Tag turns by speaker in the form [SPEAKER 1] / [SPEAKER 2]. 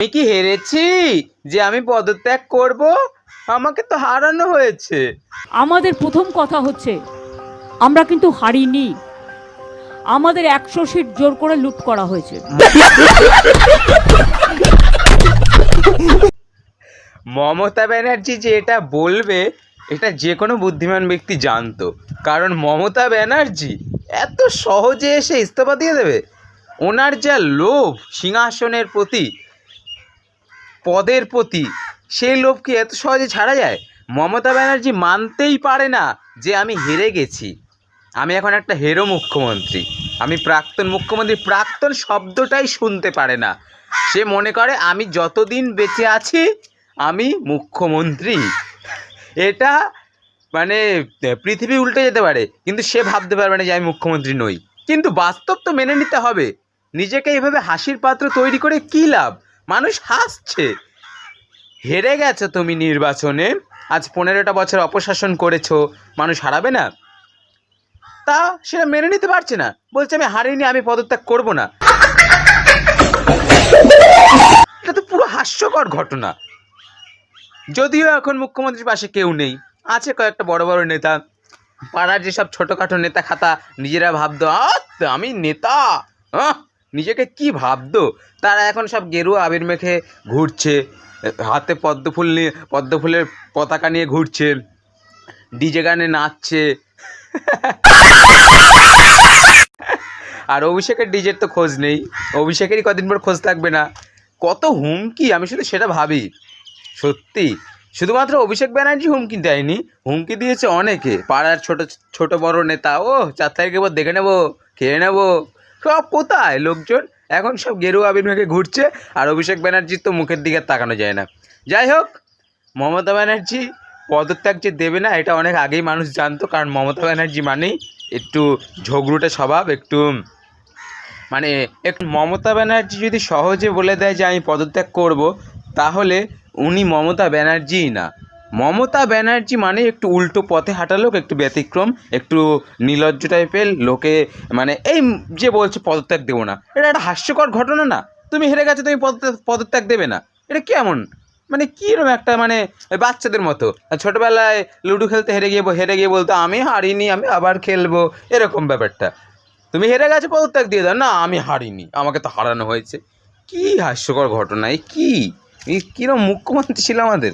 [SPEAKER 1] আমি কি হেরেছি যে আমি পদত্যাগ করব? আমাকে তো হারানো হয়েছে।
[SPEAKER 2] আমাদের প্রথম কথা হচ্ছে আমরা কিন্তু হারিনি, আমাদের 100 সিট জোর করে লুট করা হয়েছে।
[SPEAKER 1] মমতা ব্যানার্জি যে এটা বলবে এটা যে কোনো বুদ্ধিমান ব্যক্তি জানতো, কারণ মমতা ব্যানার্জি এত সহজে এসে ইস্তফা দিয়ে দেবে? ওনার যা লোভ সিংহাসনের প্রতি, পদের প্রতি, সেই লোভ কি এত সহজে ছাড়া যায়? মমতা ব্যানার্জি মানতেই পারে না যে আমি হেরে গেছি, আমি এখন একটা হেরো মুখ্যমন্ত্রী, আমি প্রাক্তন মুখ্যমন্ত্রী। প্রাক্তন শব্দটাই শুনতে পারে না। সে মনে করে আমি যতদিন বেঁচে আছি আমি মুখ্যমন্ত্রী। এটা মানে পৃথিবী উল্টে যেতে পারে, কিন্তু সে ভাবতে পারবে না যে আমি মুখ্যমন্ত্রী নই। কিন্তু বাস্তব তো মেনে নিতে হবে। নিজেকে এইভাবে হাসির পাত্র তৈরি করে কী লাভ? মানুষ হাসছে। হেরে গেছো তুমি নির্বাচনে, আজ 15টা বছর অপশাসন করেছো, মানুষ হারাবে না? তা সেটা মেনে নিতে পারছে না, বলছে আমি হারিনি, আমি পদত্যাগ করব না। এটা তো পুরো হাস্যকর ঘটনা। যদিও এখন মুখ্যমন্ত্রীর পাশে কেউ নেই, আছে কয়েকটা বড় বড় নেতা, পাড়ার যেসব ছোটোখাটো নেতা খাতা নিজেরা ভাবতো আমি নেতা, নিজেকে কি ভাবতো, তারা এখন সব গেরুয়া আবির মেখে ঘুরছে, হাতে পদ্মফুল নিয়ে, পদ্মফুলের পতাকা নিয়ে ঘুরছে, ডিজে গানে নাচছে। আর অভিষেকের ডিজের তো খোঁজ নেই, অভিষেকেরই কদিন পর খোঁজ থাকবে না। কত হুমকি, আমি শুধু সেটা ভাবি। সত্যি শুধুমাত্র অভিষেক ব্যানার্জি হুমকি দেয়নি, হুমকি দিয়েছে অনেকে, পাড়ার ছোট ছোট বড় নেতা। 4 তারিখের পর দেখে নেবো, খেয়ে নেবো, সব কোথায় লোকজন? এখন সব গেরুয়া আবির মেখে ঘুরছে, আর অভিষেক ব্যানার্জির তো মুখের দিকে তাকানো যায় না। যাই হোক, মমতা ব্যানার্জি পদত্যাগ যে দেবে না এটা অনেক আগেই মানুষ জানতো, কারণ মমতা ব্যানার্জি মানেই একটু ঝগড়ুটে স্বভাব, একটু মমতা ব্যানার্জি যদি সহজে বলে দেয় যে আমি পদত্যাগ করব, তাহলে উনি মমতা ব্যানার্জিই না। মমতা ব্যানার্জি মানে একটু উল্টো পথে হাঁটা লোক, একটু ব্যতিক্রম, একটু নির্লজ্জ টাইপের লোকে, এই যে বলছে পদত্যাগ দেবো না, এটা একটা হাস্যকর ঘটনা না? তুমি হেরে গেছো, তুমি পদত্যাগ দেবে না, এটা কেমন? কীরকম একটা বাচ্চাদের মতো ছোটোবেলায় লুডো খেলতে হেরে গিয়ে বলতো আমি হারিনি, আমি আবার খেলবো, এরকম ব্যাপারটা। তুমি হেরে গেছো, পদত্যাগ দিয়ে দাও। না, আমি হারিনি, আমাকে তো হারানো হয়েছে। কি হাস্যকর ঘটনা! এই কীরকম মুখ্যমন্ত্রী ছিল আমাদের।